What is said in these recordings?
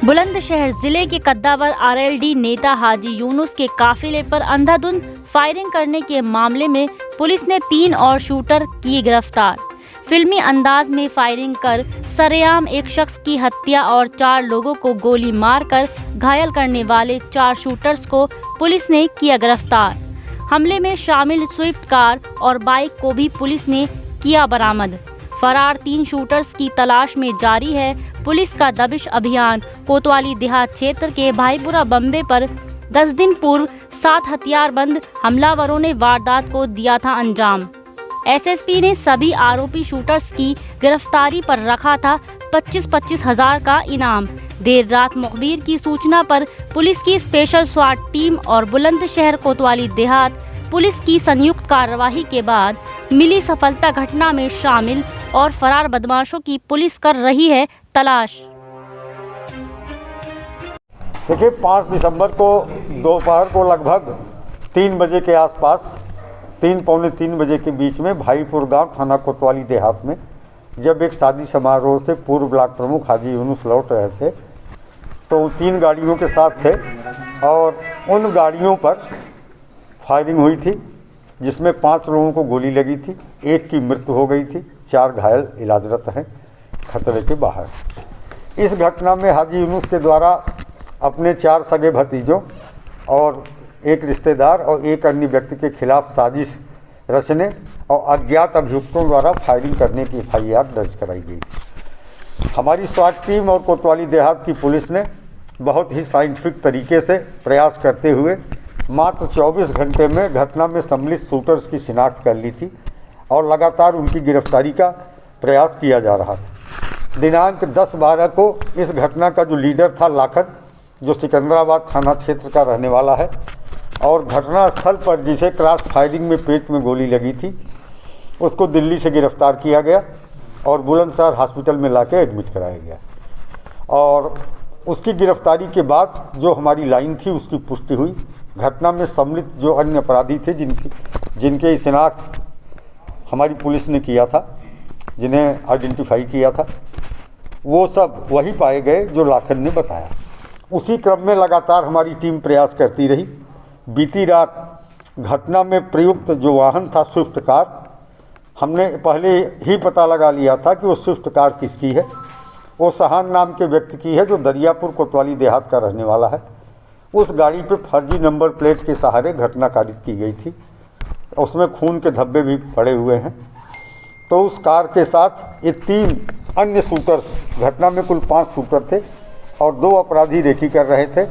बुलंदशहर जिले के कद्दावर आरएलडी नेता हाजी यूनुस के काफिले पर अंधाधुंध फायरिंग करने के मामले में पुलिस ने 3 और शूटर किए गिरफ्तार। फिल्मी अंदाज में फायरिंग कर सरेआम एक शख्स की हत्या और 4 लोगों को गोली मारकर घायल करने वाले 4 शूटर्स को पुलिस ने किया गिरफ्तार। हमले में शामिल स्विफ्ट कार और बाइक को भी पुलिस ने किया बरामद। फरार 3 शूटर्स की तलाश में जारी है पुलिस का दबिश अभियान। कोतवाली देहात क्षेत्र के भाईपुरा बम्बे पर 10 दिन पूर्व 7 हथियारबंद हमलावरों ने वारदात को दिया था अंजाम। एसएसपी ने सभी आरोपी शूटर्स की गिरफ्तारी पर रखा था 25-25 हजार का इनाम। देर रात मुखबिर की सूचना पर पुलिस की स्पेशल स्वाट टीम और बुलंदशहर कोतवाली देहात पुलिस की संयुक्त कार्रवाई के बाद मिली सफलता घटना में शामिल और फरार बदमाशों की पुलिस कर रही है तलाश। देखिए 5 दिसंबर को दोपहर को लगभग 3 बजे के आसपास 3 पौने 3 बजे के बीच में भाईपुर गांव थाना कोतवाली देहात में जब एक शादी समारोह से पूर्व ब्लॉक प्रमुख हाजी यूनुस लौट रहे थे तो 3 गाड़ियों के साथ थे और उन गाड़ियों पर फायरिंग हुई थी जिसमें 5 लोगों को गोली लगी थी। 1 की मृत्यु हो गई थी, 4 घायल इलाजरत हैं खतरे के बाहर। इस घटना में हाजी यूनुस के द्वारा अपने 4 सगे भतीजों और 1 रिश्तेदार और 1 अन्य व्यक्ति के खिलाफ साजिश रचने और अज्ञात अभियुक्तों द्वारा फायरिंग करने की एफआईआर दर्ज कराई गई। हमारी स्वाट टीम और कोतवाली देहात की पुलिस ने बहुत ही साइंटिफिक तरीके से प्रयास करते हुए मात्र 24 घंटे में घटना में सम्मिलित शूटर्स की शिनाख्त कर ली थी और लगातार उनकी गिरफ्तारी का प्रयास किया जा रहा था। दिनांक 10/12 को इस घटना का जो लीडर था लाखन, जो सिकंदराबाद थाना क्षेत्र का रहने वाला है और घटनास्थल पर जिसे क्रॉस फायरिंग में पेट में गोली लगी थी, उसको दिल्ली से गिरफ्तार किया गया और बुलंदशहर हॉस्पिटल में लाके एडमिट कराया गया। और उसकी गिरफ्तारी के बाद जो हमारी लाइन थी उसकी पुष्टि हुई। घटना में सम्मिलित जो अन्य अपराधी थे जिनके शिनाख्त हमारी पुलिस ने किया था, जिन्हें आइडेंटिफाई किया था, वो सब वही पाए गए जो लाखन ने बताया। उसी क्रम में लगातार हमारी टीम प्रयास करती रही। बीती रात घटना में प्रयुक्त जो वाहन था स्विफ्ट कार, हमने पहले ही पता लगा लिया था कि वो स्विफ्ट कार किसकी है। वो सहान नाम के व्यक्ति की है जो दरियापुर कोतवाली देहात का रहने वाला है। उस गाड़ी पे फर्जी नंबर प्लेट के सहारे घटना कारित की गई थी। उसमें खून के धब्बे भी पड़े हुए हैं। तो उस कार के साथ ये 3 अन्य शूटर, घटना में कुल 5 शूटर थे और 2 अपराधी रेकी कर रहे थे।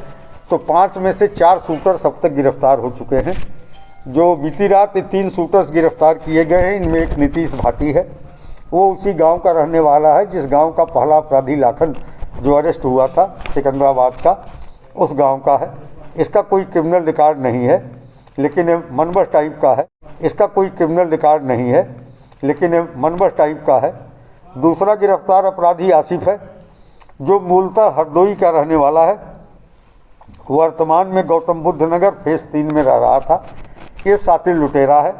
तो 5 में से 4 शूटर अब तक गिरफ्तार हो चुके हैं। जो बीती रात 3 शूटर्स गिरफ्तार किए गए हैं, इनमें एक नीतीश भाटी है, वो उसी गांव का रहने वाला है जिस गांव का पहला अपराधी लाखन जो अरेस्ट हुआ था सिकंदराबाद का, उस गांव का है। इसका कोई क्रिमिनल रिकॉर्ड नहीं है लेकिन ये मनबस टाइप का है। इसका कोई क्रिमिनल रिकॉर्ड नहीं है लेकिन ये मनबस टाइप का है। दूसरा गिरफ्तार अपराधी आसिफ है जो मूलतः हरदोई का रहने वाला है। वर्तमान में गौतम बुद्ध नगर फेज 3 में रह रहा था। ये शातिर लुटेरा है,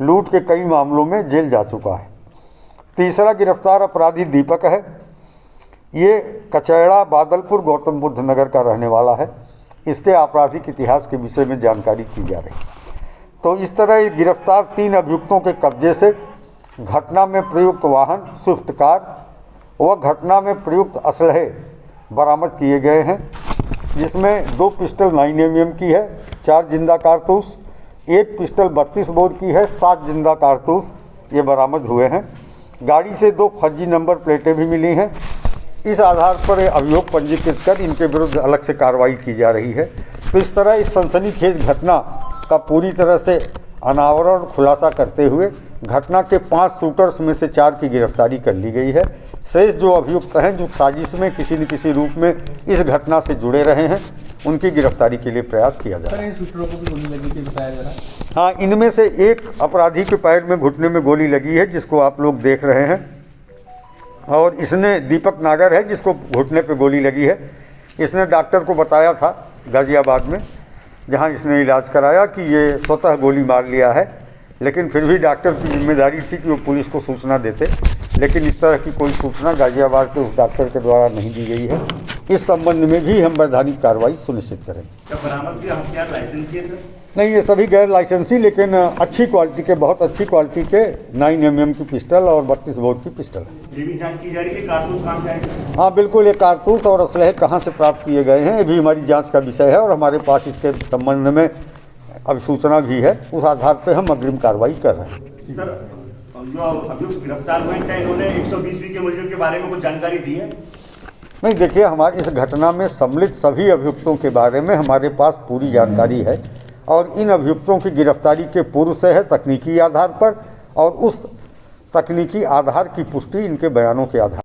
लूट के कई मामलों में जेल जा चुका है। तीसरा गिरफ्तार अपराधी दीपक है। ये कचैड़ा बादलपुर गौतम बुद्ध नगर का रहने वाला है। इसके आपराधिक इतिहास के विषय में जानकारी की जा रही है। तो इस तरह ये गिरफ्तार 3 अभियुक्तों के कब्जे से घटना में प्रयुक्त वाहन स्विफ्ट कार व घटना में प्रयुक्त असलहे बरामद किए गए हैं, जिसमें 2 पिस्टल 9mm की है, 4 जिंदा कारतूस, 1 पिस्टल 32 बोर की है, 7 जिंदा कारतूस ये बरामद हुए हैं। गाड़ी से 2 फर्जी नंबर प्लेटें भी मिली हैं। इस आधार पर अभियोग पंजीकृत कर इनके विरुद्ध अलग से कार्रवाई की जा रही है। तो इस तरह इस सनसनीखेज घटना का पूरी तरह से अनावरण खुलासा करते हुए घटना के 5 शूटर्स में से 4 की गिरफ्तारी कर ली गई है। शेष जो अभियुक्त हैं जो साजिश में किसी न किसी रूप में इस घटना से जुड़े रहे हैं, उनकी गिरफ्तारी के लिए प्रयास किया जा रहा है। शूटरों को भी गोली लगी थी बताया जा रहा है। हाँ, इनमें से एक अपराधी के पैर में घुटने में गोली लगी है जिसको आप लोग देख रहे हैं, और इसने दीपक नागर है जिसको घुटने पे गोली लगी है। इसने डॉक्टर को बताया था गाजियाबाद में जहाँ इसने इलाज कराया कि ये स्वतः गोली मार लिया है, लेकिन फिर भी डॉक्टर की जिम्मेदारी थी कि वो पुलिस को सूचना देते। लेकिन इस तरह की कोई सूचना गाजियाबाद के उस डॉक्टर के द्वारा नहीं दी गई है। इस संबंध में भी हम वैधानिक कार्रवाई सुनिश्चित करेंगे। क्या बरामद किया हथियार लाइसेंसी है सर? नहीं, ये सभी गैर लाइसेंसी लेकिन अच्छी क्वालिटी के, बहुत अच्छी क्वालिटी के 9mm की पिस्टल और 32 बोर की पिस्टल है। ये भी जांच की जा रही है कारतूस कहाँ से आए? हाँ बिल्कुल, ये कारतूस और असलहे कहाँ से प्राप्त किए गए हैं ये भी हमारी जांच का विषय है और हमारे पास इसके संबंध में अब सूचना भी है। उस आधार पर हम अग्रिम कार्रवाई कर रहे हैं। सर, जो अभियुक्त गिरफ्तार हुए हैं क्या इन्होंने 120वीं के मूल्यों के बारे में कुछ जानकारी दी है? नहीं, देखिए, हमारी इस घटना में सम्मिलित सभी अभियुक्तों के बारे में हमारे पास पूरी जानकारी है और इन अभियुक्तों की गिरफ्तारी के पूर्व से है तकनीकी आधार पर और उस तकनीकी आधार की पुष्टि इनके बयानों के आधार